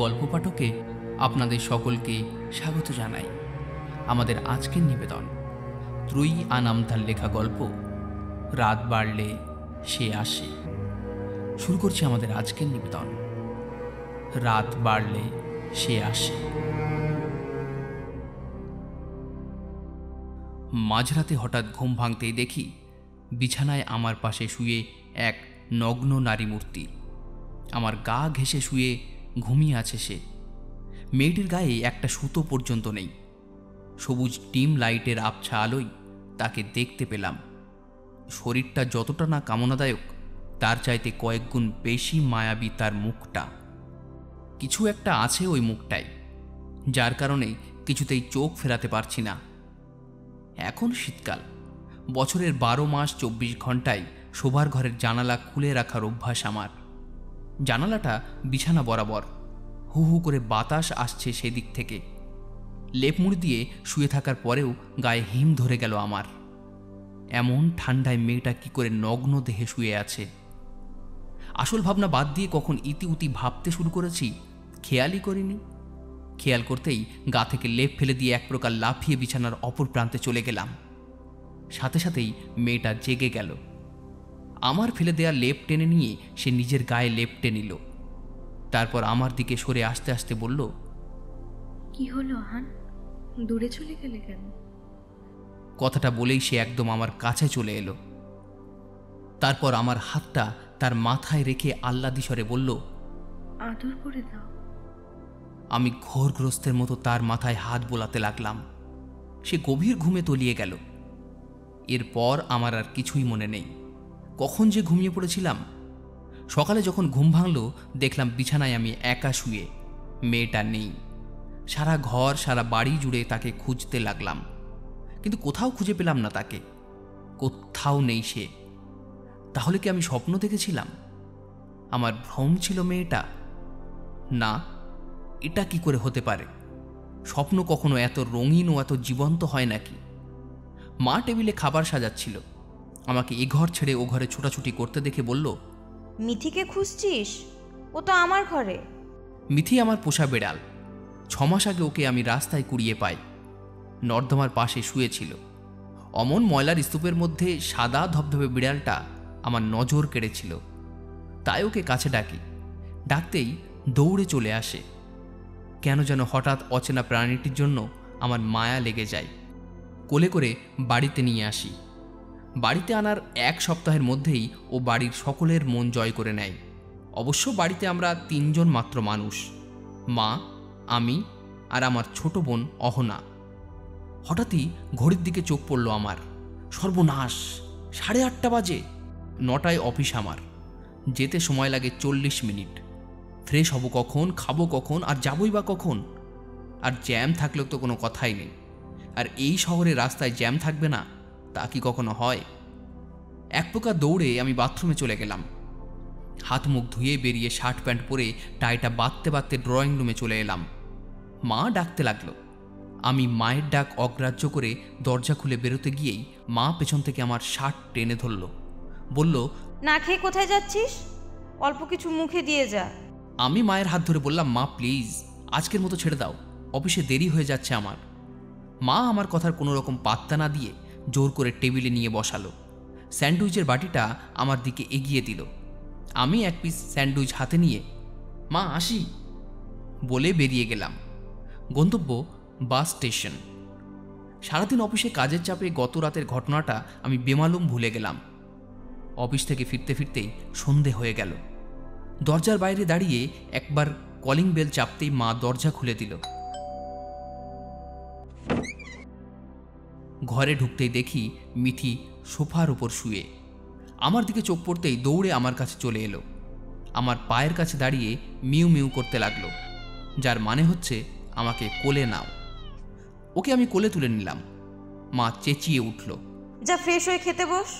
গল্প পাঠকে আপনাদের সকলকে স্বাগত জানাই। আমাদের আজকের নিবেদন ত্রয়ী আনামদার লেখা গল্প রাত বাড়লে সে আসে। শুরু করছি আমাদের আজকের নিবেদন রাত বাড়লে সে আসে। মাঝরাতে হঠাৎ ঘুম ভাঙতেই দেখি বিছানায় আমার পাশে শুয়ে এক নগ্ন নারী মূর্তি। আমার গা ঘেঁষে শুয়ে ঘুমিয়ে আছে সে। মেয়েটির গায়ে একটা সুতো পর্যন্ত নেই। সবুজ ডিম লাইটের আবছা আলোয় তাকে দেখতে পেলাম। শরীরটা যতটা না কামনাদায়ক তার চাইতে কয়েক গুণ বেশি মায়াবী তার মুখটা। কিছু একটা আছে ওই মুখটায়, যার কারণে কিছুতেই চোখ ফেরাতে পারছি না। এখন শীতকাল, বছরের 12 মাস 24 ঘন্টায় শোবার ঘরের জানালা খুলে রাখার অভ্যাস আমার। জানালাটা বিছানা বরাবর, হু হু করে বাতাস আসছে সেদিক থেকে। লেপ মুড়ি দিয়ে শুয়ে থাকার পরেও গায়ে হিম ধরে গেল আমার। এমন ঠান্ডায় মেয়েটা কি করে নগ্ন দেহে শুয়ে আছে। আসল ভাবনা বাদ দিয়ে কখন ইতি উতি ভাবতে শুরু করেছি খেয়ালই করিনি। খেয়াল করতেই গা থেকে লেপ ফেলে দিয়ে এক প্রকার লাফিয়ে বিছানার অপর প্রান্তে চলে গেলাম। সাথে সাথেই মেয়েটা জেগে গেল। আমার ফেলে দেয়া লেপ টেনে নিয়ে সে নিজের গায়ে লেপটে নিল। তারপর আমার দিকে সরে আসতে আসতে বলল, কি হলো আহান, দূরে চলে গেলে কেন? কথাটা বলেই সে একদম আমার কাছে চলে এলো। তারপর আমার হাতটা তার মাথায় রেখে আহ্লাদি স্বরে বলল, আদর করে দাও। আমি ঘোরগ্রস্তের মতো তার মাথায় হাত বোলাতে লাগলাম। সে গভীর ঘুমে তলিয়ে গেল। এরপর আমার আর কিছুই মনে নেই। কখন যে ঘুমিয়ে পড়েছিলাম। সকালে যখন ঘুম ভাঙল দেখলাম বিছানায় আমি একা শুয়ে, মেয়েটা নেই। সারা ঘর সারা বাড়ি জুড়ে তাকে খুঁজতে লাগলাম, কিন্তু কোথাও খুঁজে পেলাম না তাকে। কোথাও নেই সে। তাহলে কি আমি স্বপ্ন দেখেছিলাম? আমার ভ্রম ছিল মেয়েটা? না, এটা কি করে হতে পারে? স্বপ্ন কখনো এত রঙিন ও এত জীবন্ত হয় নাকি? মা টেবিলে খাবার সাজাচ্ছিল। আমাকে এ ঘর ছেড়ে ও ঘরে ছোটাছুটি করতে দেখে বলল, মিথিকে খুঁজছিস? ও তো আমার ঘরে। মিথি আমার পোষা বেড়াল। 6 মাস আগে ওকে আমি রাস্তায় কুড়িয়ে পাই। নর্দমার পাশে শুয়েছিল। অমন ময়লার স্তূপের মধ্যে সাদা ধবধবে বিড়ালটা আমার নজর কেড়েছিল। তাই ওকে কাছে ডাকি। ডাকতেই দৌড়ে চলে আসে। কেন যেন হঠাৎ অচেনা প্রাণীটির জন্য আমার মায়া লেগে যায়। কোলে করে বাড়িতে নিয়ে আসি। বাড়িতে আনার 1 সপ্তাহের মধ্যেই ও বাড়ির সকলের মন জয় করে নেয়। অবশ্য বাড়িতে আমরা 3 জন মাত্র মানুষ, মা, আমি আর আমার ছোট বোন অহনা। হঠাৎই ঘড়ির দিকে চোখ পড়ল আমার। সর্বনাশ, 8:30 বাজে। 9টায় অফিস আমার। যেতে সময় লাগে 40 মিনিট। ফ্রেশ হব কখন, খাবো কখন, আর যাবই বা কখন? আর জ্যাম থাকলেও তো কোনো কথাই নেই। আর এই শহরে রাস্তায় জ্যাম থাকবে না তা কি কখনো হয়? এক প্রকার দৌড়ে আমি বাথরুমে চলে গেলাম। হাত মুখ ধুয়ে বেরিয়ে শার্ট প্যান্ট পরে টাইটা বাঁধতে বাঁধতে ড্রয়িং রুমে চলে এলাম। মা ডাকতে লাগলো। আমি মায়ের ডাক অগ্রাহ্য করে দরজা খুলে বেরোতে গিয়েই মা পেছন থেকে আমার শার্ট টেনে ধরল। বলল, না খেয়ে কোথায় যাচ্ছিস? অল্প কিছু মুখে দিয়ে যা। আমি মায়ের হাত ধরে বললাম, মা প্লিজ, আজকের মতো ছেড়ে দাও, অফিসে দেরি হয়ে যাচ্ছে আমার। মা আমার কথার কোনো রকম পাত্তা না দিয়ে জোর করে টেবিলে নিয়ে বসালো। স্যান্ডউইচের বাটিটা আমার দিকে এগিয়ে দিল। আমি 1 পিস স্যান্ডউইচ হাতে নিয়ে, মা আসি বলে বেরিয়ে গেলাম। গন্তব্য বাস স্টেশন। সারাদিন অফিসে কাজের চাপে গত রাতের ঘটনাটা আমি বেমালুম ভুলে গেলাম। অফিস থেকে ফিরতে ফিরতেই সন্ধে হয়ে গেল। দরজার বাইরে দাঁড়িয়ে একবার কলিং বেল চাপতেই মা দরজা খুলে দিল। ঘরে ঢুকতেই দেখি মিথি সোফার উপর শুয়ে। আমার দিকে চোখ পড়তেই দৌড়ে আমার কাছে চলে এলো। আমার পায়ের কাছে দাঁড়িয়ে মিউ মিউ করতে লাগলো, যার মানে হচ্ছে আমাকে কোলে নাও। ওকে আমি কোলে তুলে নিলাম। মা চেঁচিয়ে উঠল, যা ফ্রেশ হয়ে খেতে বস,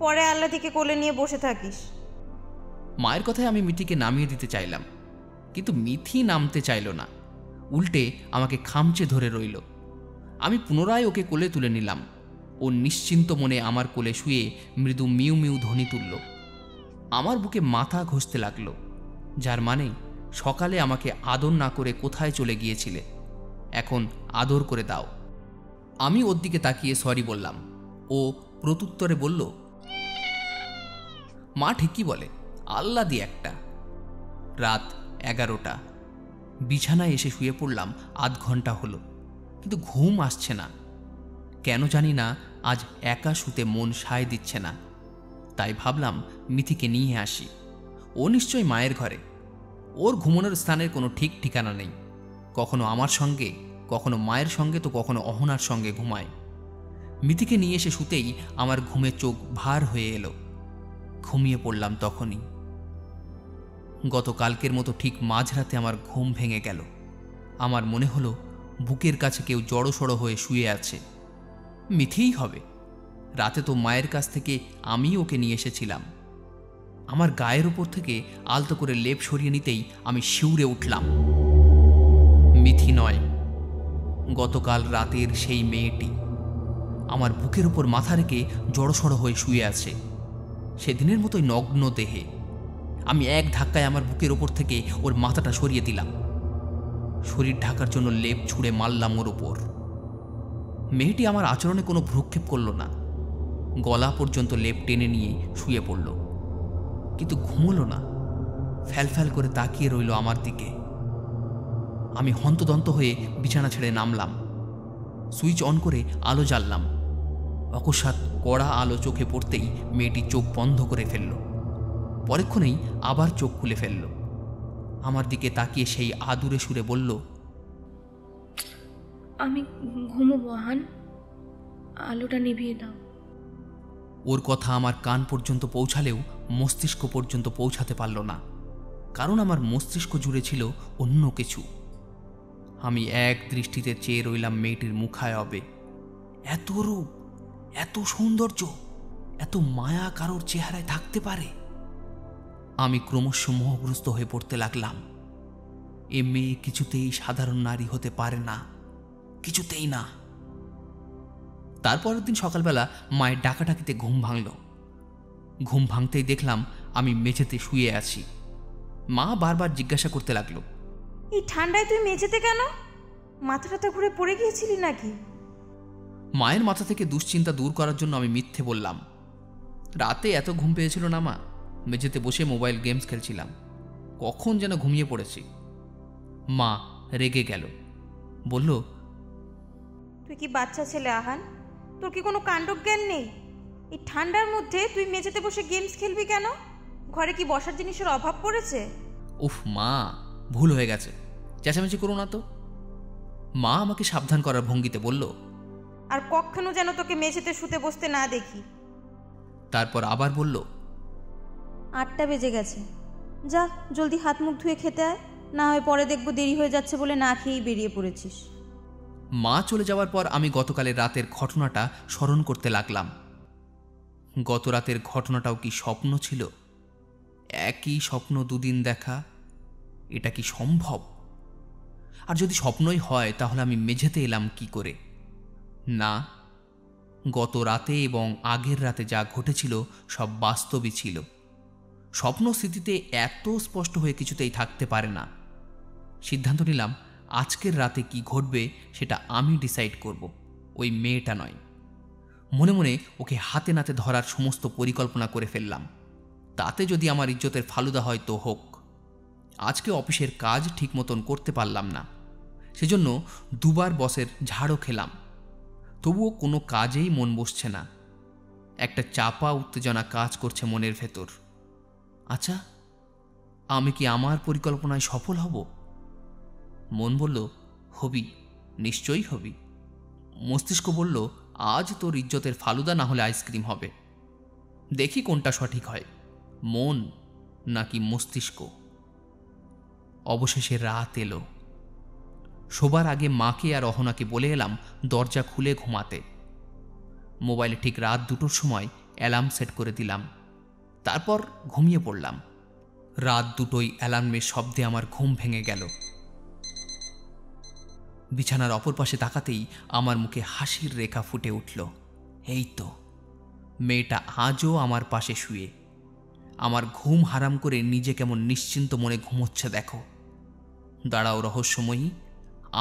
পরে আল্লাহ থেকে কোলে নিয়ে বসে থাকিস। মায়ের কথায় আমি মিথিকে নামিয়ে দিতে চাইলাম, কিন্তু মিথি নামতে চাইল না। উল্টে আমাকে খামচে ধরে রইল। আমি পুনরায় ওকে কোলে তুলে নিলাম। ও নিশ্চিন্ত মনে আমার কোলে শুয়ে মৃদু মিউ মিউ ধ্বনি তুলল। আমার বুকে মাথা ঘষতে লাগলো, যার মানে সকালে আমাকে আদর না করে কোথায় চলে গিয়েছিলে, এখন আদর করে দাও। আমি ওর দিকে তাকিয়ে সরি বললাম। ও প্রত্যুত্তরে বলল, মা ঠিকই বলে, আহ্লাদি একটা। রাত 11টা। বিছানায় এসে শুয়ে পড়লাম। আধ ঘন্টা হলো, কিন্তু ঘুম আসছে না। কেন জানি না, আজ একা শুতে মন সায় দিচ্ছে না। তাই ভাবলাম মিথিকে নিয়ে আসি। ও নিশ্চয়ই মায়ের ঘরে। ওর ঘুমানোর স্থানের কোনো ঠিক ঠিকানা নেই। কখনো আমার সঙ্গে, কখনো মায়ের সঙ্গে, তো কখনো অহনার সঙ্গে ঘুমায়। মিথিকে নিয়ে এসে শুতেই আমার ঘুমে চোখ ভার হয়ে এলো। ঘুমিয়ে পড়লাম তখনই। গতকালকের মতো ঠিক মাঝরাতে আমার ঘুম ভেঙে গেল। আমার মনে হলো বুকের কাছে কেউ জড়সড় হয়ে শুয়ে আছে। মিথিই হবে। রাতে তো মায়ের কাছ থেকে আমি ওকে নিয়ে এসেছিলাম। আমার গায়ের উপর থেকে আলতো করে লেপ সরিয়ে নিতেই আমি শিউরে উঠলাম। মিথি নয়, গতকাল রাতের সেই মেয়েটি আমার বুকের উপর মাথা রেখে জড়সড় হয়ে শুয়ে আছে, সেদিনের মতোই নগ্ন দেহে। আমি এক ধাক্কায় আমার বুকের ওপর থেকে ওর মাথাটা সরিয়ে দিলাম। শরীর ঢাকার জন্য লেপ ছুঁড়ে মারলাম ওর ওপর। মেয়েটি আমার আচরণে কোনো ভ্রুক্ষেপ করল না। গলা পর্যন্ত লেপ টেনে নিয়ে শুয়ে পড়ল, কিন্তু ঘুমোলো না। ফ্যালফ্যাল করে তাকিয়ে রইল আমার দিকে। আমি হন্তদন্ত হয়ে বিছানা ছেড়ে নামলাম। সুইচ অন করে আলো জ্বাললাম। অকস্মাৎ কড়া আলো চোখে পড়তেই মেয়েটি চোখ বন্ধ করে ফেলল। পরক্ষণেই আবার চোখ খুলে ফেলল। আমার দিকে তাকিয়ে সেই আদুরে সুরে বলল, আমি ঘুমোবো আহান, আলোটা নিভিয়ে দাও। ওর কথা আমার কান পর্যন্ত পৌঁছালেও মস্তিষ্ক পর্যন্ত পৌঁছাতে পারল না, কারণ আমার মস্তিষ্ক জুড়ে ছিল অন্য কিছু। আমি এক দৃষ্টিতে চেয়ে রইলাম মেয়েটির মুখায়বে। এত রূপ, এত সৌন্দর্য, এত মায়া কারোর চেহারায় থাকতে পারে? আমি ক্রমশ মোহগ্রস্ত হয়ে পড়তে লাগলাম। এ মেয়ে কিছুতেই সাধারণ নারী হতে পারে না, কিছুতেই না। তারপরের দিন সকালবেলা মায়ের ডাকাডাকিতে ঘুম ভাঙল। ঘুম ভাঙতেই দেখলাম আমি মেঝেতে শুয়ে আছি। মা বারবার জিজ্ঞাসা করতে লাগলো, এই ঠান্ডায় তুই মেঝেতে কেন? মাথাটা ঘুরে পড়ে গিয়েছিলি নাকি? মায়ের মাথা থেকে দুশ্চিন্তা দূর করার জন্য আমি মিথ্যে বললাম, রাতে এত ঘুম পেয়েছিল না মা, মেঝেতে বসে মোবাইল গেমস খেলছিলাম, কখন যেন ঘুমিয়ে পড়েছি। মা রেগে গেল, বলল, তুই কি বাচ্চা ছেলে আহান? তোর কি কোনো কাণ্ডজ্ঞান নেই? এই ঠান্ডার মধ্যে তুই মেঝেতে বসে গেমস খেলবি কেন? ঘরে কি বসার জিনিসের অভাব পড়েছে? উফ মা, ভুল হয়ে গেছে, চেঁচামেচি করো না তো। মা আমাকে সাবধান করার ভঙ্গিতে বলল, আর কখনো যেন তোকে মেঝেতে শুতে বসতে না দেখি। তারপর আবার বলল, 8টা বেজে গেছে, যা জলদি হাত মুখ ধুয়ে খেতে আয়, না হয় পরে দেখবো দেরি হয়ে যাচ্ছে বলে না খেয়েই বেরিয়ে পড়েছিস। মা চলে যাওয়ার পর আমি গতকালের রাতের ঘটনাটা স্মরণ করতে লাগলাম। গত রাতের ঘটনাটাও কি স্বপ্ন ছিল? একই স্বপ্ন দুদিন দেখা, এটা কি সম্ভব? আর যদি স্বপ্নই হয় তাহলে আমি মেঝেতে এলাম কি করে? না, গত রাতে এবং আগের রাতে যা ঘটেছিল সব বাস্তবই ছিল। স্বপ্ন স্মৃতিতে এত স্পষ্ট হয়ে কিছুতেই থাকতে পারে না। সিদ্ধান্ত নিলাম আজকের রাতে কি ঘটবে সেটা আমি ডিসাইড করব, ওই মেয়েটা নয়। মনে মনে ওকে হাতে নাতে ধরার সমস্ত পরিকল্পনা করে ফেললাম। তাতে যদি আমার ইজ্জতের ফালুদা হয় তো হোক। আজকে অফিসের কাজ ঠিক মতন করতে পারলাম না, সেজন্য দুবার বসের ঝাড়ও খেলাম। তবুও কোনো কাজেই মন বসছে না। একটা চাপা উত্তেজনা কাজ করছে মনের ভেতর। আচ্ছা, আমি কি আমার পরিকল্পনায় সফল হব? মন বলল, হবি, নিশ্চয়ই হবি। মস্তিষ্ক বলল, আজ তোর ইজ্জতের ফালুদা না হলে আইসক্রিম হবে। দেখি কোনটা সঠিক হয়, মন নাকি মস্তিষ্ক। অবশেষে রাত এলো। শোবার আগে মাকে আর অহনাকে বলে এলাম দরজা খুলে ঘুমাতে। মোবাইলে ঠিক রাত 2টোর সময় অ্যালার্ম সেট করে দিলাম, তারপর ঘুমিয়ে পড়লাম। রাত 2টোয় অ্যালার্মের শব্দে আমার ঘুম ভেঙে গেল। বিছানার অপর পাশে তাকাতেই আমার মুখে হাসির রেখা ফুটে উঠল। এই তো, মেয়েটা আজও আমার পাশে শুয়ে আমার ঘুম হারাম করে নিজে কেমন নিশ্চিন্ত মনে ঘুমোচ্ছে দেখো। দাঁড়াও রহস্যময়ী,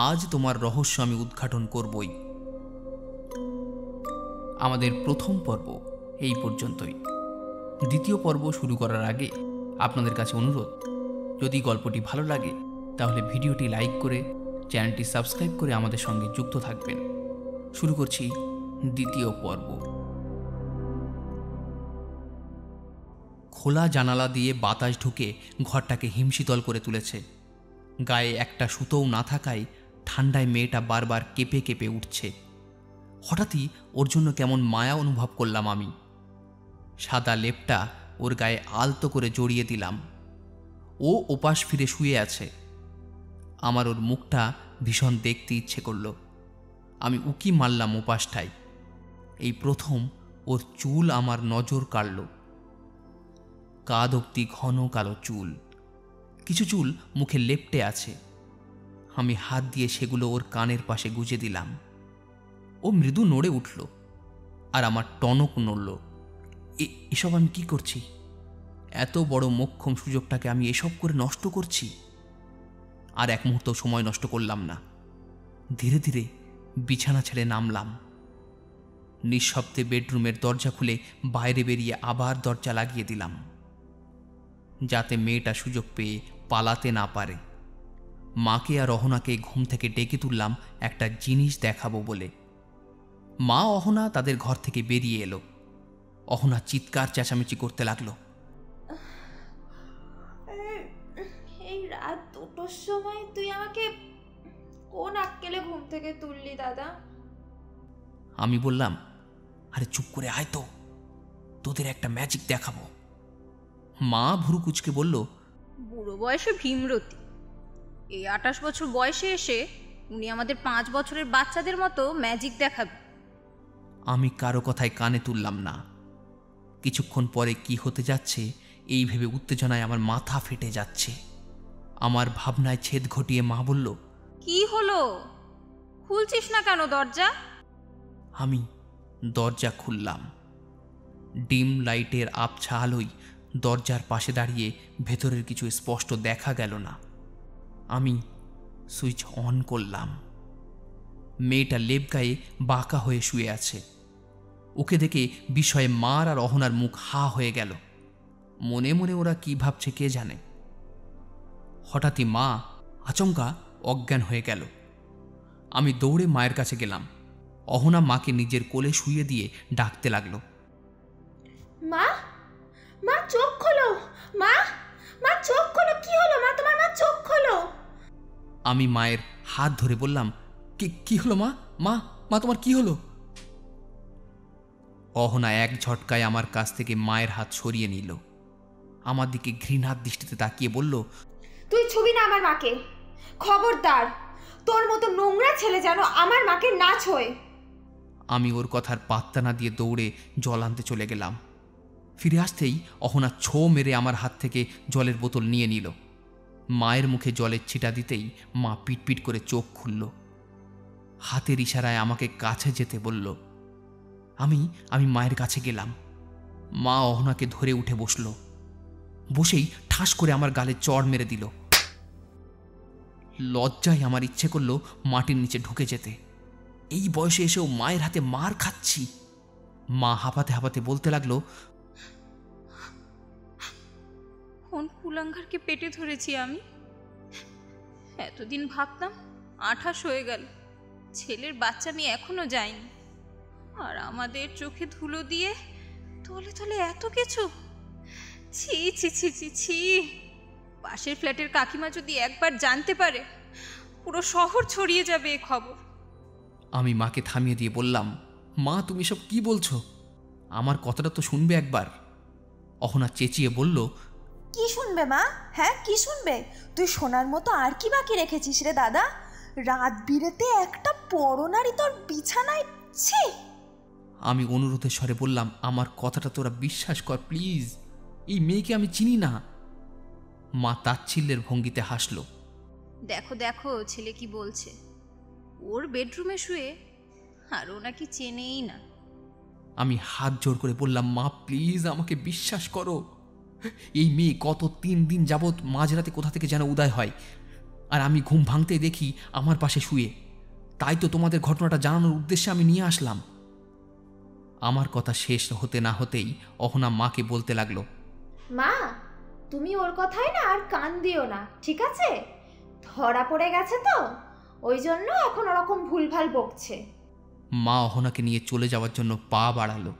আজ তোমার রহস্য আমি উদ্ঘাটন করবই। আমাদের প্রথম পর্ব এই পর্যন্তই। দ্বিতীয় পর্ব শুরু করার আগে আপনাদের কাছে অনুরোধ, যদি গল্পটি ভালো লাগে তাহলে ভিডিওটি লাইক করে চ্যানেলটি সাবস্ক্রাইব করে আমাদের সঙ্গে যুক্ত থাকবেন। শুরু করছি দ্বিতীয় পর্ব। খোলা জানালা দিয়ে বাতাস ঢুকে ঘরটাকে হিমশীতল করে তুলেছে। গায়ে একটা সুতোও না থাকায় ঠান্ডায় মেয়েটা বারবার কেঁপে কেঁপে উঠছে। হঠাৎই ওর জন্য কেমন মায়া অনুভব করলাম আমি। সাদা লেপটা ওর গায়ে আলতো করে জড়িয়ে দিলাম। ও ওপাশ ফিরে শুয়ে আছে। আমার ওর মুখটা ভীষণ দেখতে ইচ্ছে করল। আমি উকি মারলাম ওপাশটায়। এই প্রথম ওর চুল আমার নজর কাড়ল। কাঁধ অব্দি ঘন কালো চুল, কিছু চুল মুখে লেপ্টে আছে। আমি হাত দিয়ে সেগুলো ওর কানের পাশে গুজে দিলাম। ও মৃদু নড়ে উঠল আর আমার টনক নড়ল। এসব আমি কি করছি? এত বড় মোক্ষম সুযোগটাকে আমি এসব করে নষ্ট করছি। আর এক মুহূর্ত সময় নষ্ট করলাম না। ধীরে ধীরে বিছানা ছেড়ে নামলাম। নিঃশব্দে বেডরুমের দরজা খুলে বাইরে বেরিয়ে আবার দরজা লাগিয়ে দিলাম, যাতে মেয়েটা সুযোগ পেয়ে পালাতে না পারে। মাকে আর অহনাকে ঘুম থেকে ডেকে তুললাম একটা জিনিস দেখাবো বলে। মা অহনা তাদের ঘর থেকে বেরিয়ে এলো। অহনা চিৎকার চেঁচামেচি করতে লাগলো। এই রাত 2টোর সময় তুই আমাকে কোন আক্কেলে ঘুম থেকে তুললি দাদা? আমি বললাম, আরে চুপ করে আয় তো, তোদের একটা ম্যাজিক দেখাবো। মা ভুরু কুচকে বলল, বুড়ো বয়সে ভীমরতি, এই 28 বছর বয়সে এসে উনি আমাদের 5 বছরের বাচ্চাদের মতো ম্যাজিক দেখাবে। আমি কারো কথায় কানে তুললাম না। কিছুক্ষণ পরে কি হতে যাচ্ছে এই ভেবে উত্তেজনায় আমার মাথা ফেটে যাচ্ছে। আমার ভাবনায় ছেদ ঘটিয়ে মা বলল, কি হলো, খুলছিস না কেন দরজা? আমি দরজা খুললাম। ডিম লাইটের আবছা আলোয় দরজার পাশে দাঁড়িয়ে ভেতরের কিছু স্পষ্ট দেখা গেল না। আমি সুইচ অন করলাম। মেয়েটা লেপ গায়ে বাঁকা হয়ে শুয়ে আছে। ওকে দেখে বিস্ময়ে মার আর অহনার মুখ হা হয়ে গেল। মনে মনে ওরা কি ভাবছে কে জানে। হঠাৎই মা আচমকা অজ্ঞান হয়ে গেল। আমি দৌড়ে মায়ের কাছে গেলাম। অহনা মাকে নিজের কোলে শুইয়ে দিয়ে ডাকতে লাগলো, মা, মা চোখ খোলো, মা, মা চোখ খোলো। কি হলো মা তোমার? মা চোখ খোলো। আমি মায়ের হাত ধরে বললাম, কি হলো মা? মা মা তোমার কি হলো? অহনা এক ঝটকায় আমার কাছ থেকে মায়ের হাত সরিয়ে নিল। আমার দিকে ঘৃণার দৃষ্টিতে তাকিয়ে বলল, তুই ছবি না আমার মাকে। খবরদার, তোর মতো নোংরা ছেলে যেন আমার মাকে না ছোঁয়। আমি ওর কথার পাত্তা না দিয়ে দৌড়ে জল আনতে চলে গেলাম। ফিরে আসতেই অহনা ছো মেরে আমার হাত থেকে জলের বোতল নিয়ে নিল। মায়ের মুখে জলের ছিটা দিতেই মা পিটপিট করে চোখ খুলল। হাতের ইশারায় আমাকে কাছে যেতে বলল। আমি মায়ের কাছে গেলাম। মা অহনাকে ধরে উঠে বসল। বসেই ঠাস করে আমার গালে চড় মেরে দিল। লজ্জায় আমার ইচ্ছে করলো মাটির নিচে ঢুকে যেতে। এই বয়সে এসেও মায়ের হাতে মার খাচ্ছি। মা হাঁপাতে হাঁপাতে বলতে লাগলো, কোন কুলাঙ্গারকে পেটে ধরেছি আমি? এতদিন ভাবতাম 28 হয়ে গেল, ছেলের বাচ্চা নিয়ে এখনো যায়নি, আর আমাদের চোখে ধুলো দিয়ে তলে তলে এত কিছু। ছি ছি ছি ছি ছি। পাশের ফ্ল্যাটের কাকিমা যদি একবার জানতে পারে, পুরো শহর ছড়িয়ে যাবে এ খবর। আমি মাকে থামিয়ে দিয়ে বললাম, মা তুমি সব কি বলছো? আমার কথাটা তো শুনবে একবার। অহনা চেঁচিয়ে বলল, কি শুনবে মা? হ্যাঁ কি শুনবে? তুই শোনার মতো আর কি বাকি রেখেছিস রে দাদা? রাত বিরেতে একটা পরনারী তোর বিছানায়? ছি! আমি অনুরোধের স্বরে বললাম, আমার কথাটা তোরা বিশ্বাস কর প্লিজ, এই মেয়েকে আমি চিনি না। মা তাচ্ছিল্যের ভঙ্গিতে হাসল। দেখো দেখো ছেলে কি বলছে, ওর বেডরুমে শুয়ে, আর ও নাকি চেনেই না। আমি হাত জোর করে বললাম, মা প্লিজ আমাকে বিশ্বাস করো। এই মেয়ে গত 3 দিন যাবৎ মাঝরাতে কোথা থেকে যেন উদয় হয়। আর আমি ঘুম ভাঙতেই দেখি আমার পাশে শুয়ে। তাই তো তোমাদের ঘটনাটা জানানোর উদ্দেশ্যে আমি নিয়ে আসলাম। আমার কথা শেষ হতে না হতেই অহনা মাকে বলতে লাগলো, মা, তুমি ওর কথায় না আর কান দিও না, ঠিক আছে? ধরা পড়ে গেছে তো, ওই জন্য এখন ওরকম ভুলভাল বকছে। মা অহনাকে নিয়ে চলে যাওয়ার জন্য পা বাড়ালো।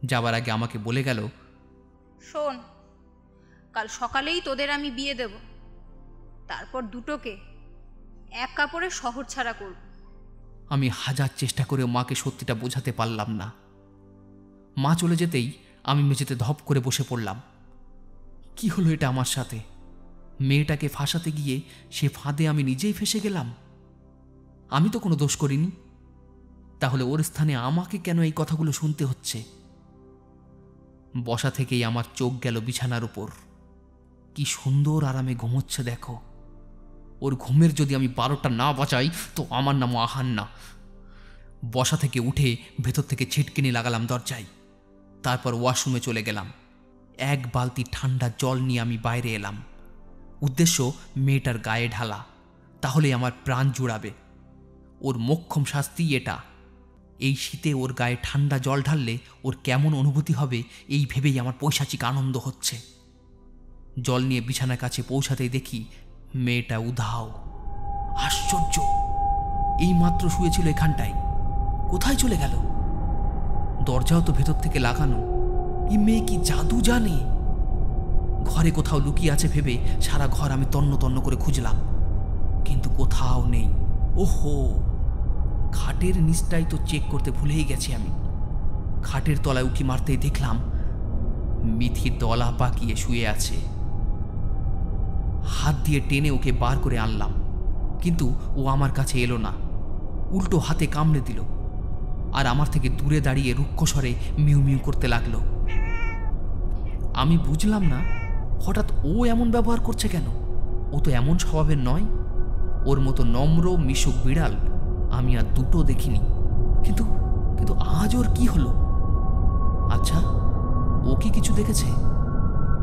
যাবার আগে আমাকে বলে গেল, শোন, কাল সকালেই তোদের আমি বিয়ে দেব, তারপর দুটোকে এক কাপড়ে শহর ছাড়া করব। আমি হাজার চেষ্টা করেও মাকে সত্যিটা বোঝাতে পারলাম না। মা চলে যেতেই আমি মেঝেতে ধপ করে বসে পড়লাম। কি হলো এটা আমার সাথে? মেয়েটাকে ফাঁসাতে গিয়ে সে ফাঁদে আমি নিজেই ফেসে গেলাম। আমি তো কোনো দোষ করিনি, তাহলে ওর স্থানে আমাকে কেন এই কথাগুলো শুনতে হচ্ছে? বসা থেকেই আমার চোখ গেল বিছানার উপর। কি সুন্দর আরামে ঘুমোচ্ছে দেখো। ওর ঘুমের যদি আমি 12টা না বাঁচাই তো আমার নাম আহান না। বসা থেকে উঠে ভেতর থেকে ছিটকিনি লাগালাম দরজায়। তারপর ওয়াশরুমে চলে গেলাম। এক বালতি ঠান্ডা জল নিয়ে আমি বাইরে এলাম। উদ্দেশ্য মেয়েটার গায়ে ঢালা, তাহলে আমার প্রাণ জুড়াবে। ওর মোক্ষম শাস্তি এটা। এই শীতে ওর গায়ে ঠান্ডা জল ঢাললে ওর কেমন অনুভূতি হবে এই ভেবেই আমার পৈশাচিক আনন্দ হচ্ছে। জল নিয়ে বিছানার কাছে পৌঁছাতেই দেখি মেয়েটা উধাও। আশ্চর্য, এই মাত্র শুয়েছিল এখানটায়, কোথায় চলে গেল? দরজাও তো ভেতর থেকে লাগানো। এই মেয়ে কি জাদু জানে? ঘরে কোথাও লুকিয়ে আছে ভেবে সারা ঘর আমি তন্ন তন্ন করে খুঁজলাম, কিন্তু কোথাও নেই। ওহো, খাটের নিচটাই তো চেক করতে ভুলেই গেছি আমি। খাটের তলায় উঁকি মারতেই দেখলাম মিথির দলা পাকিয়ে শুয়ে আছে। হাত দিয়ে টেনে ওকে বার করে আনলাম, কিন্তু ও আমার কাছে এলো না। উল্টো হাতে কামড়ে দিল আর আমার থেকে দূরে দাঁড়িয়ে রুক্ষ স্বরে মিউ মিউ করতে লাগলো। আমি বুঝলাম না হঠাৎ ও এমন ব্যবহার করছে কেন। ও তো এমন স্বভাবের নয়। ওর মতো নম্র মিশুক বিড়াল আমি আর দুটো দেখিনি। কিন্তু কিন্তু আজ ওর কি হলো? আচ্ছা, ও কি কিছু দেখেছে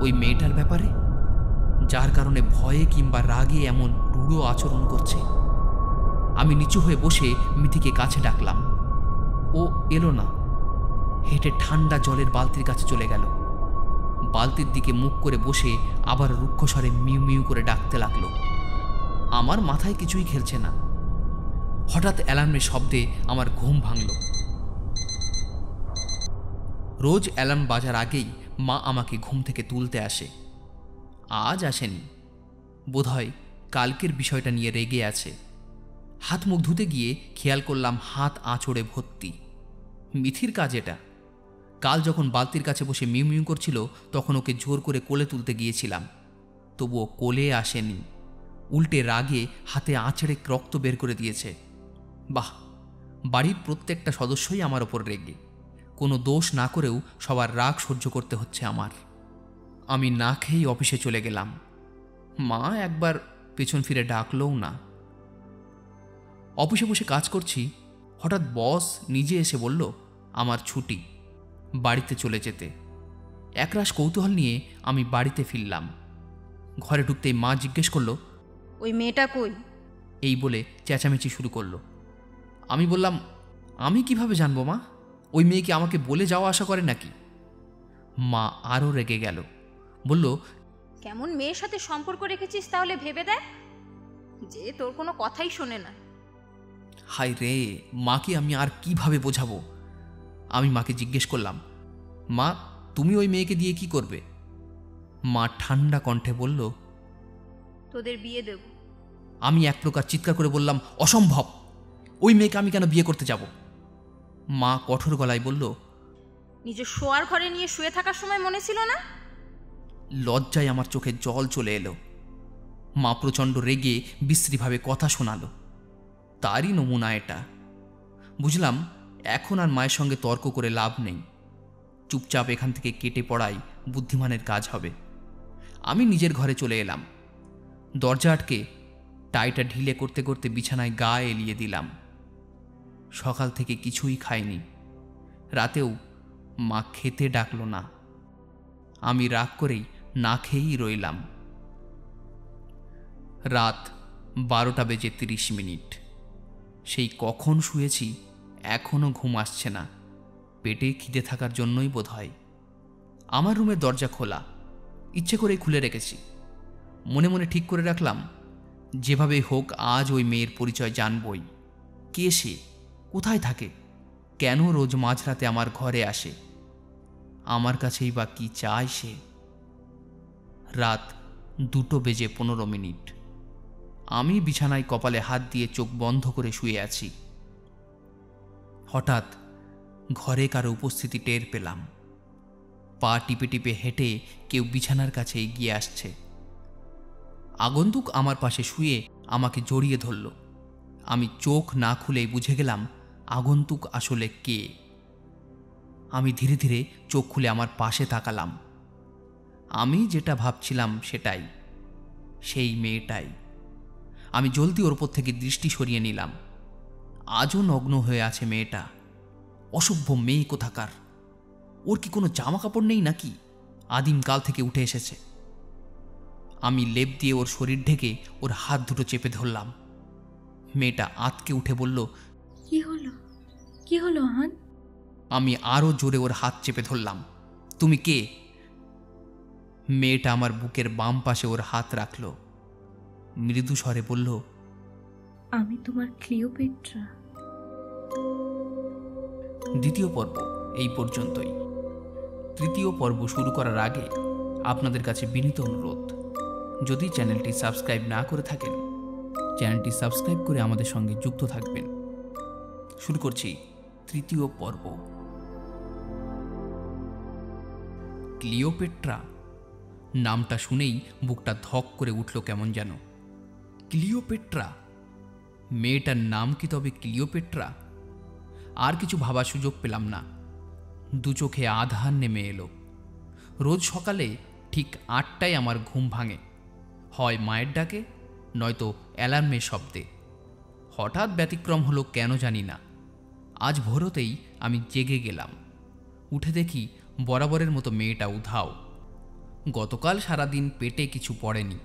ওই মেয়েটার ব্যাপারে, যার কারণে ভয়ে কিংবা রাগে এমন রূঢ় আচরণ করছে? আমি নিচু হয়ে বসে মিথিকে কাছে ডাকলাম। ও এলো না। হেঁটে ঠান্ডা জলের বালতির কাছে চলে গেল। বালতির দিকে মুখ করে বসে আবার রুক্ষস্বরে মিউ মিউ করে ডাকতে লাগলো। আমার মাথায় কিছুই খেলছে না। হঠাৎ অ্যালার্মের শব্দে আমার ঘুম ভাঙল। রোজ অ্যালার্ম বাজার আগেই মা আমাকে ঘুম থেকে তুলতে আসে। আজ আসেনি, বোধহয় কালকের বিষয়টা নিয়ে রেগে আছে। হাত মুখ ধুতে গিয়ে খেয়াল করলাম হাত আঁচড়ে ভর্তি। মিথির কাজ এটা। কাল যখন বালতির কাছে বসে মিউ মিউ করছিল তখন ওকে জোর করে কোলে তুলতে গিয়েছিলাম, তবুও কোলে আসেনি। উল্টে রাগে হাতে আঁচড়ে রক্ত বের করে দিয়েছে। বাহ, বাড়ির প্রত্যেকটা সদস্যই আমার ওপর রেগে। কোনো দোষ না করেও সবার রাগ সহ্য করতে হচ্ছে আমার। আমি না খেয়েই অফিসে চলে গেলাম। মা একবার পেছন ফিরে ডাকলও না। অফিসে বসে কাজ করছি, হঠাৎ বস নিজে এসে বলল আমার ছুটি, বাড়িতে চলে যেতে। একরাশ কৌতূহল নিয়ে আমি বাড়িতে ফিরলাম। ঘরে ঢুকতেই মা জিজ্ঞেস করলো, ওই মেয়েটা কই? এই বলে চেঁচামেচি শুরু করলো। আমি বললাম, আমি কিভাবে জানবো মা? ওই মেয়ে কি আমাকে বলে যাওয়া আশা করে নাকি? মা আরও রেগে গেল, বলল, কেমন মেয়ের সাথে সম্পর্ক রেখেছিস তাহলে ভেবে দেখ, যে তোর কোনো কথাই শোনে না। হায় রে, মাকে আমি আর কিভাবে বোঝাবো? আমি মাকে জিজ্ঞেস করলাম, মা তুমি ওই মেয়েকে দিয়ে কি করবে? মা ঠান্ডা কণ্ঠে বলল, তোদের বিয়ে দেব। আমি এক প্রকার চিৎকার করে বললাম, অসম্ভব, ওই মেয়েকে আমি কেন বিয়ে করতে যাব? মা কঠোর গলায় বলল, নিজের শোয়ার ঘরে নিয়ে শুয়ে থাকার সময় মনে ছিল না? লজ্জায় আমার চোখে জল চলে এলো। মা প্রচণ্ড রেগে বিশ্রীভাবে কথা শোনালো। তারই নমুনা এটা। বুঝলাম এখন আর মায়ের সঙ্গে তর্ক করে লাভ নেই। চুপচাপ এখান থেকে কেটে পড়াই বুদ্ধিমানের কাজ হবে। আমি নিজের ঘরে চলে এলাম। দরজা আটকে টাইটা ঢিলে করতে করতে বিছানায় গা এলিয়ে দিলাম। সকাল থেকে কিছুই খাইনি। রাতেও মা খেতে ডাকলো না। আমি রাগ করেই না খেয়েই রইলাম। রাত 12:30। সেই কখন শুয়েছি, এখনও ঘুম আসছে না। পেটে খিদে থাকার জন্যই বোধ হয়। আমার রুমের দরজা খোলা, ইচ্ছে করেই খুলে রেখেছি। মনে মনে ঠিক করে রাখলাম, যেভাবে হোক আজ ওই মেয়ের পরিচয় জানবই। কে সে, কোথায় থাকে, কেন রোজ মাঝরাতে আমার ঘরে আসে, আমার কাছেই বা কি চায় সে। রাত 2:15। আমি বিছানায় কপালে হাত দিয়ে চোখ বন্ধ করে শুয়ে আছি। হঠাৎ ঘরে কারো উপস্থিতি টের পেলাম। পা টিপে টিপে হেঁটে কেউ বিছানার কাছে এগিয়ে আসছে। আগন্তুক আমার পাশে শুয়ে আমাকে জড়িয়ে ধরল। আমি চোখ না খুলেই বুঝে গেলাম আগন্তুক আসলে কে। আমি ধীরে ধীরে চোখ খুলে আমার পাশে তাকালাম। আমি যেটা ভাবছিলাম সেটাই, সেই মেয়েটাই। আমি জলদি ওর উপর থেকে দৃষ্টি সরিয়ে নিলাম। আজও নগ্ন হয়ে আছে মেয়েটা। অসভ্য মেয়ে কোথাকার! ওর কি কোনো জামা কাপড় নেই নাকি? আদিমকাল থেকে উঠে এসেছে। আমি লেপ দিয়ে ওর শরীর ঢেকে ওর হাত দুটো চেপে ধরলাম। মেয়েটা আঁতকে উঠে বলল, কি হলো আহান? আমি আরও জোরে ওর হাত চেপে ধরলাম। তুমি কে? মেয়েটা আমার বুকের বাম পাশে ওর হাত রাখল, মৃদু স্বরে বলল, আমি তোমার ক্লিওপেট্রা। দ্বিতীয় পর্ব এই পর্যন্তই। তৃতীয় পর্ব শুরু করার আগে আপনাদের কাছে বিনীত অনুরোধ, যদি চ্যানেলটি সাবস্ক্রাইব না করে থাকেন, চ্যানেলটি সাবস্ক্রাইব করে আমাদের সঙ্গে যুক্ত থাকবেন। শুরু করছি তৃতীয় পর্ব। ক্লিওপেট্রা নামটা শুনেই বুকটা ধক করে উঠল কেমন যেন। ক্লিওপেট্রা, মেয়েটার নাম কি তবে ক্লিওপেট্রা? আর কিছু ভাবার সুযোগ পেলাম না। দু চোখে আধার নেমে এলো। রোজ সকালে ঠিক 8টায় আমার ঘুম ভাঙে, হয় মায়ের ডাকে, নয়তো অ্যালার্মের শব্দে। হঠাৎ ব্যতিক্রম হলো কেন জানি না। আজ ভোরতেই আমি জেগে গেলাম। উঠে দেখি বরাবরের মতো মেয়েটা উধাও। গতকাল সারাদিন পেটে কিছু পড়েনি,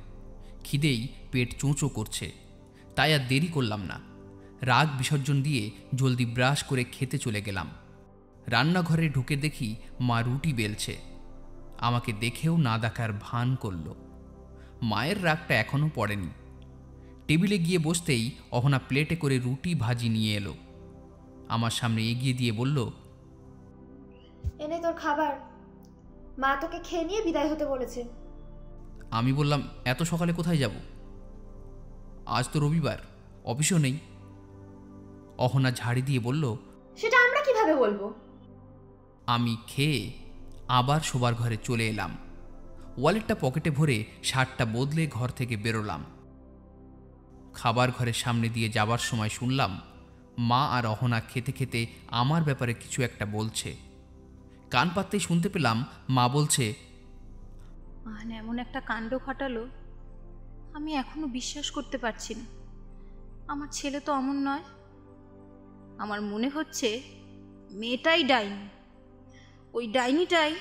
খিদেই পেট চোঁচো করছে। তাই আর দেরি করলাম না, রাগ বিসর্জন দিয়ে জলদি ব্রাশ করে খেতে চলে গেলাম। রান্নাঘরে ঢুকে দেখি মা রুটি বেলছে। আমাকে দেখেও না দেখার ভান করল। মায়ের রাগটা এখনও পড়েনি। টেবিলে গিয়ে বসতেই অহনা প্লেটে করে রুটি ভাজি নিয়ে এলো। আমার সামনে এগিয়ে দিয়ে বলল, এনে তোর খাবার, মা তোকে খেয়ে নিয়ে বিদায় হতে বলেছে। আমি বললাম, এত সকালে কোথায় যাব? আজ তো রবিবার, অফিসও নেই। অহনা ঝাড়ি দিয়ে বলল, সেটা আমরা কিভাবে বলবো? আমি খেয়ে আবার শোবার ঘরে চলে এলাম। ওয়ালেটটা পকেটে ভরে শার্টটা বদলে ঘর থেকে বেরোলাম। খাবার ঘরের সামনে দিয়ে যাবার সময় শুনলাম মা আর অহনা খেতে খেতে আমার ব্যাপারে কিছু একটা বলছে। কান পাততেই শুনতে পেলাম মা বলছে, আহান এমন একটা কাণ্ড ঘটালো, আমি এখনো বিশ্বাস করতে পারছি না। আমার ছেলে তো অমন নয়। আমার মনে হচ্ছে মেয়েটাই ডাইনি। ওই ডাইনিটাই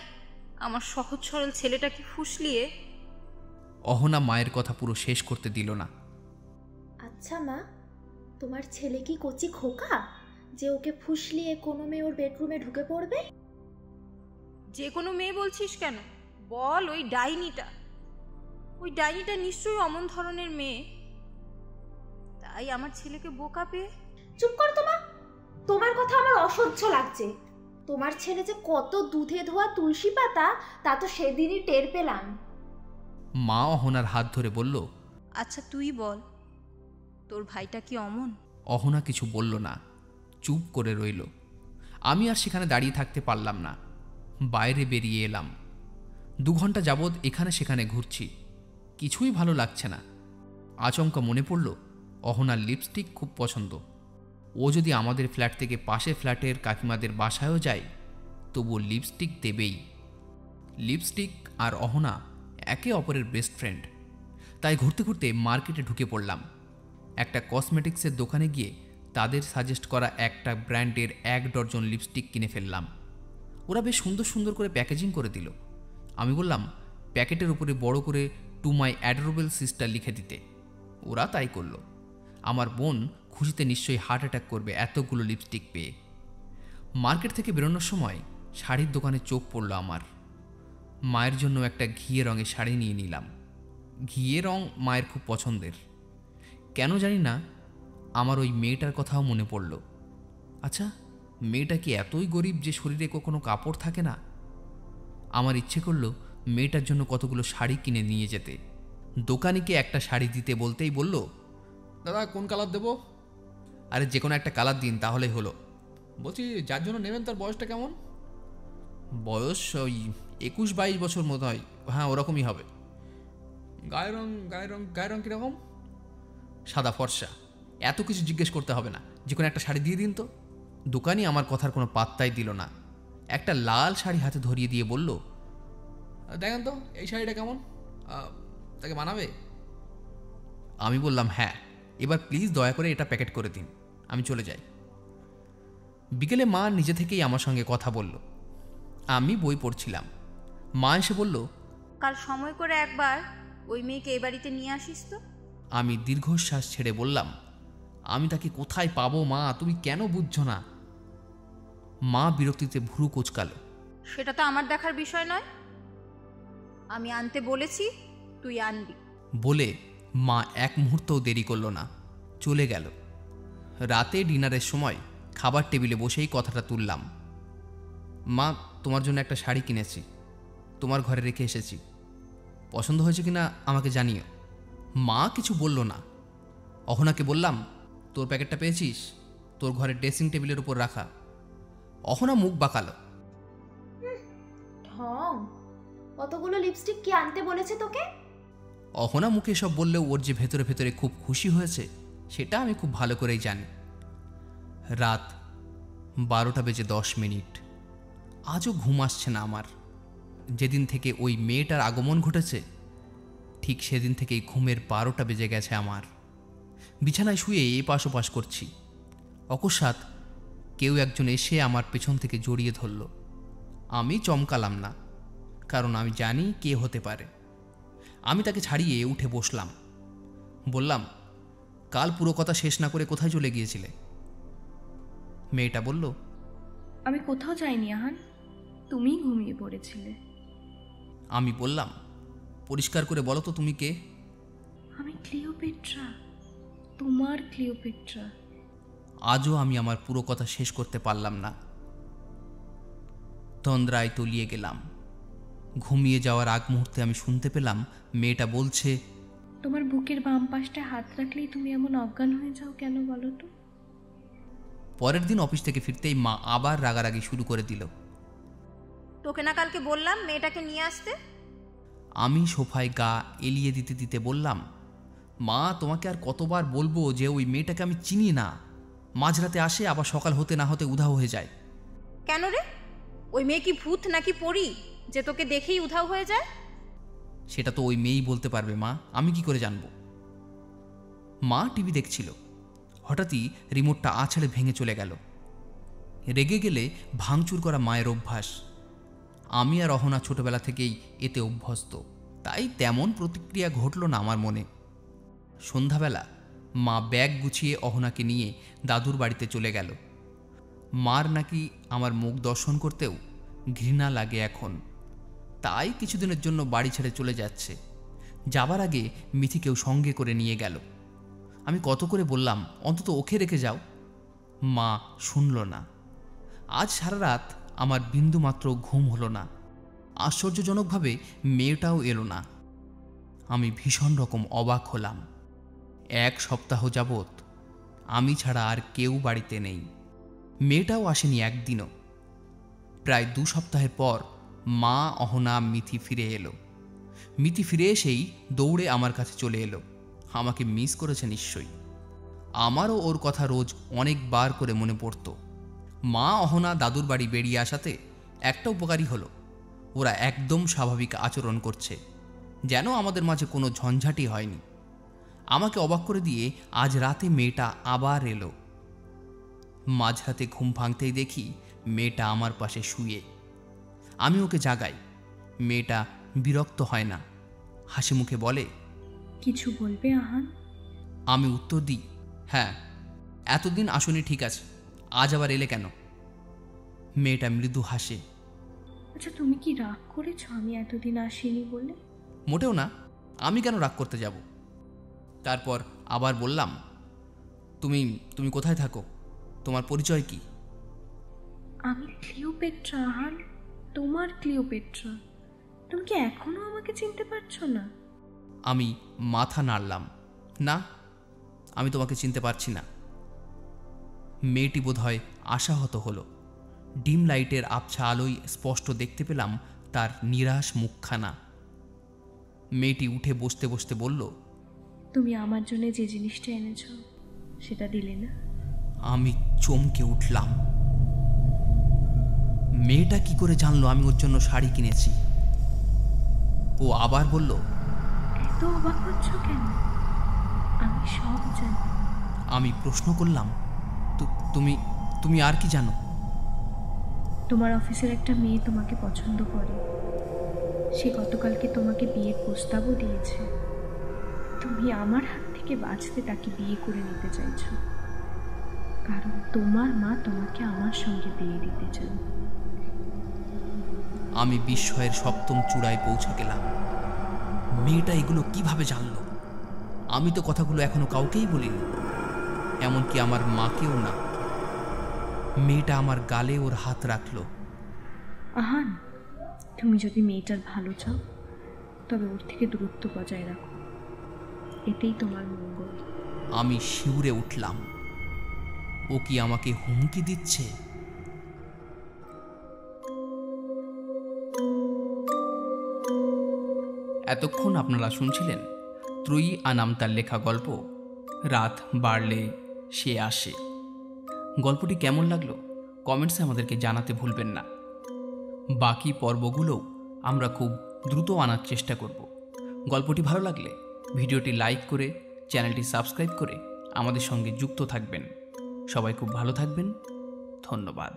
আমার সহজ সরল ছেলেটাকে ফুসলিয়ে। অহনা মায়ের কথা পুরো শেষ করতে দিল না। আচ্ছা মা, তোমার ছেলে কি কচি খোকা যে ওকে ফুসলিয়ে কোনো মেয়ে ওর বেডরুমে ঢুকে পড়বে? যে কোনো মেয়ে বলছিস কেন? বল ওই ডাইনিটা। ওই ডাইনিটা নিশ্চয়ই অমন ধরনের মেয়ে, তাই আমার ছেলেকে বোকা পেয়ে। চুপ কর তো মা, তোমার কথা আমার অসহ্য লাগছে। তোমার ছেলে যে কত দুধে ধোয়া তুলসী পাতা তা তো সেদিনই টের পেলাম। মা অহনার হাত ধরে বলল, আচ্ছা তুই বল, তোর ভাইটা কি অমন? অহনা কিছু বলল না, চুপ করে রইল। আমি আর সেখানে দাঁড়িয়ে থাকতে পারলাম না, বাইরে বেরিয়ে এলাম। 2 ঘন্টা যাবৎ এখানে সেখানে ঘুরছি, কিছুই ভালো লাগছে না। আচমকা মনে পড়ল অহনার লিপস্টিক খুব পছন্দ। ও যদি আমাদের ফ্ল্যাট থেকে পাশের ফ্ল্যাটের কাকিমাদের বাসায়ও যায়, তবুও লিপস্টিক দেবেই। লিপস্টিক আর অহনা একে অপরের বেস্ট ফ্রেন্ড। তাই ঘুরতে ঘুরতে মার্কেটে ঢুকে পড়লাম। একটা কসমেটিক্সের দোকানে গিয়ে তাদের সাজেস্ট করা একটা ব্র্যান্ডের 1 ডজন লিপস্টিক কিনে ফেললাম। ওরা বেশ সুন্দর সুন্দর করে প্যাকেজিং করে দিল। আমি বললাম প্যাকেটের উপরে বড় করে টু মাই অ্যাডোরেবল সিস্টার লিখে দিতে। ওরা তাই করল। আমার বোন খুশিতে নিশ্চয়ই হার্ট অ্যাটাক করবে এতগুলো লিপস্টিক পেয়ে। মার্কেট থেকে বেরোনোর সময় শাড়ির দোকানে চোখ পড়ল আমার। মায়ের জন্য একটা ঘিয়ে রঙের শাড়ি নিয়ে নিলাম। ঘিয়ে রং মায়ের খুব পছন্দের। কেন জানি না আমার ওই মেয়েটার কথাও মনে পড়ল। আচ্ছা, মেয়েটা কি এতই গরিব যে শরীরে কোনো কাপড় থাকে না? আমার ইচ্ছে করল মেয়েটার জন্য কতগুলো শাড়ি কিনে নিয়ে যেতে। দোকানিকে একটা শাড়ি দিতে বলতেই বলল, দাদা কোন কালার দেবো? আরে যে কোনো একটা কালার দিন তাহলেই হলো। বলছি যার জন্য নেবেন তার বয়সটা কেমন? বয়স ওই 21-22 বছর মতো হয়। হ্যাঁ, ওরকমই হবে। গায়ের রং কীরকম? সাদা ফর্সা। এত কিছু জিজ্ঞেস করতে হবে না, যে কোনো একটা শাড়ি দিয়ে দিন তো। দোকানি আমার কথার কোনো পাত্তাই দিল না। একটা লাল শাড়ি হাতে ধরিয়ে দিয়ে বলল, দেখেন তো এই শাড়িটা কেমন, তাকে মানাবে? আমি বললাম হ্যাঁ, এবার প্লিজ দয়া করে এটা প্যাকেট করে দিন, আমি চলে যাই। বিকেলে মা নিজে থেকেই আমার সঙ্গে কথা বলল। আমি বই পড়ছিলাম। মা এসে বলল, কাল সময় করে একবার ওই মেয়েকে এই বাড়িতে নিয়ে আসিস তো। আমি দীর্ঘশ্বাস ছেড়ে বললাম, আমি তাকে কোথায় পাবো মা, তুমি কেন বুঝছো না? মা বিরক্তিতে ভুরু কোঁচকাল। সেটা তো আমার দেখার বিষয় নয়, আমি আনতে বলেছি, তুই আনবি। বলে মা এক মুহূর্তও দেরি করল না, চলে গেল। রাতে ডিনারের সময় খাবার টেবিলে বসেই কথাটা তুললাম। মা, তোমার জন্য একটা শাড়ি কিনেছি, তোমার ঘরে রেখে এসেছি, পছন্দ হয়েছে কিনা আমাকে জানিও। মা কিছু বলল না। অহনাকে বললাম, তোর প্যাকেটটা পেয়েছিস? তোর ঘরের ড্রেসিং টেবিলের উপর রাখা। অহনা মুখ বাঁকালো। ঢং, কতগুলো লিপস্টিক কি আনতে বলেছে তোকে? অহনা মুখে সব বললেও ওর যে ভেতরে ভেতরে খুব খুশি হয়েছে সেটা আমি খুব ভালো করেই জানি। রাত 12:10। আজও ঘুম আসছে না আমার। যেদিন থেকে ওই মেয়েটার আগমন ঘটেছে ঠিক সেদিন থেকেই ঘুমের 12টা বেজে গেছে আমার। বিছানায় শুয়ে এপাশ ওপাশ করছি। অকস্মাৎ কেউ একজন এসে আমার পেছন থেকে জড়িয়ে ধরল। আমি চমকালাম না, কারণ আমি জানি কে হতে পারে। আমি তাকে ছাড়িয়ে উঠে বসলাম। বললাম, কাল পুরো কথা শেষ না করে কোথায় চলে গিয়েছিলে? মেয়েটা বলল, আমি কোথাও যাইনি আহান, তুমিই ঘুমিয়ে পড়েছিলে। আমি বললাম, পরিষ্কার করে বলো তো তুমি কে? আমি ক্লিওপেট্রা, তোমার ক্লিওপেট্রা। আজও আমি আমার পুরো কথা শেষ করতে পারলাম না। তন্দ্রায় তলিয়ে গেলাম। ঘুমিয়ে যাওয়ার আগ মুহূর্তে আমি শুনতে পেলাম মেয়েটা বলছে, তোমার বুকের বাম পাশটা হাত রাখলেই তুমি এমন অজ্ঞান হয়ে যাও কেন বলো তো? পরের দিন অফিস থেকে ফিরতেই মা আবার রাগারাগি শুরু করে দিল। তোকে না কালকে বললাম মেয়েটাকে নিয়ে আসতে? আমি সোফায় গা এলিয়ে দিতে দিতে বললাম, মা তোমাকে আর কতবার বলবো যে ওই মেয়েটাকে আমি চিনি না। মাঝরাতে আসে, আবার সকাল হতে না হতে উধাও হয়ে যায়। কেন রে, ওই মেয়ে কি ভূত নাকি পরী যে তোকে দেখেই উধাও হয়ে যায়? সেটা তো ওই মেয়েই বলতে পারবে মা, আমি কি করে জানবো? মা টিভি দেখছিল। হঠাৎই রিমোটটা আছাড়ে ভেঙে চলে গেল। রেগে গেলে ভাঙচুর করা মায়ের অভ্যাস। আমি আর অহনা ছোটবেলা থেকেই এতে অভ্যস্ত, তাই তেমন প্রতিক্রিয়া ঘটল না আমার মনে। সন্ধ্যাবেলা মা ব্যাগ গুছিয়ে অহনাকে নিয়ে দাদুর বাড়িতে চলে গেল। মার নাকি আমার মুখ দর্শন করতেও ঘৃণা লাগে এখন, তাই কিছুদিনের জন্য বাড়ি ছেড়ে চলে যাচ্ছে। যাবার আগে মিথিকেও সঙ্গে করে নিয়ে গেল। আমি কত করে বললাম অন্তত ওকে রেখে যাও, মা শুনল না। আজ সারা রাত আমার বিন্দুমাত্র ঘুম হলো না। আশ্চর্যজনকভাবে মেয়েটাও এলো না। আমি ভীষণ রকম অবাক হলাম। 1 সপ্তাহ যাবৎ আমি ছাড়া আর কেউ বাড়িতে নেই। মেয়েটাও আসেনি একদিনও। প্রায় 2 সপ্তাহের পর মা, অহনা, মিথি ফিরে এলো। মিথি ফিরে এসেই দৌড়ে আমার কাছে চলে এলো। আমাকে মিস করেছে নিশ্চয়ই। আমারও ওর কথা রোজ অনেকবার করে মনে পড়ত। মা, অহনা দাদুর বাড়ি বেরিয়ে আসাতে একটা উপকারী হলো, ওরা একদম স্বাভাবিক আচরণ করছে, যেন আমাদের মাঝে কোনো ঝঞ্ঝাটি হয়নি। আমাকে অবাক করে দিয়ে আজ রাতে মেয়েটা আবার এলো। মাঝরাতে ঘুম ভাঙতেই দেখি মেয়েটা আমার পাশে শুয়ে। আমি ওকে জাগাই। মেয়েটা বিরক্ত হয় না, হাসি মুখে বলে, কিছু বলবে আহান? আমি উত্তর দিই, হ্যাঁ, এতদিন আসনি ঠিক আছে, আজ আবার এলে কেন? মেয়েটা মৃদু হাসে। আচ্ছা, তুমি কি রাগ করেছো আমি এতদিন আসিনি বলে? মোটেও না, আমি কেন রাগ করতে যাব? তারপর আবার বললাম, তুমি তুমি কোথায় থাকো, তোমার পরিচয় কি? আমি ক্লিওপেট্রা আহান, তোমার ক্লিওপেট্রা। তুমি কি এখনো আমাকে চিনতে পারছো না? আমি মাথা নাড়লাম, না, আমি তোমাকে চিনতে পারছি না। মেয়েটি বোধহয় আশাহত হলো। ডিম লাইটের আবছা আলোয় স্পষ্ট দেখতে পেলাম তার নিরাশ মুখখানা। মেয়েটি উঠে বসতে বসতে বলল, তুমি আমার জন্য যে জিনিসটা এনেছো সেটা দিলে না? আমি চমকে উঠলাম। মেয়েটা কি করে জানলো আমি ওর জন্য শাড়ি কিনেছি? ও আবার বলল, এত অবাক হচ্ছ কেন? আমি সব জানি। আমি প্রশ্ন করলাম, তুমি তুমি আর কি জানো? তোমার অফিসের একটা মেয়ে তোমাকে পছন্দ করে। সে গতকালকে তোমাকে বিয়ের প্রস্তাবও দিয়েছে। তুমি আমার হাত থেকে বাঁচতে তাকে বিয়ে করে নিতে চাইছো, কারণ তোমার মা তোমাকে আমার সঙ্গে বিয়ে দিতে চান। আমি বিস্ময়ের সপ্তম চূড়ায় পৌঁছে গেলাম। মেয়েটা এগুলো কিভাবে জানলো? আমি তো কথাগুলো এখনো কাউকেই বলিনি, এমনকি আমার মাকেও না। মেয়েটা আমার গালে ওর হাত রাখলো। আহান, তুমি যদি মেয়েটার ভালো চাও তবে ওর থেকে দূরত্ব বজায় রাখো, এতেই তোমার মঙ্গল। আমি শিউরে উঠলাম। ও কি আমাকে হুমকি দিচ্ছে? এতক্ষণ আপনারা শুনছিলেন ত্রয়ী আনামতার লেখা গল্প রাত বাড়লে সে আসে। গল্পটি কেমন লাগলো কমেন্টসে আমাদেরকে জানাতে ভুলবেন না। বাকি পর্বগুলোও আমরা খুব দ্রুত আনার চেষ্টা করব। গল্পটি ভালো লাগলে ভিডিওটি লাইক করে চ্যানেলটি সাবস্ক্রাইব করে আমাদের সঙ্গে যুক্ত থাকবেন। সবাই খুব ভালো থাকবেন। ধন্যবাদ।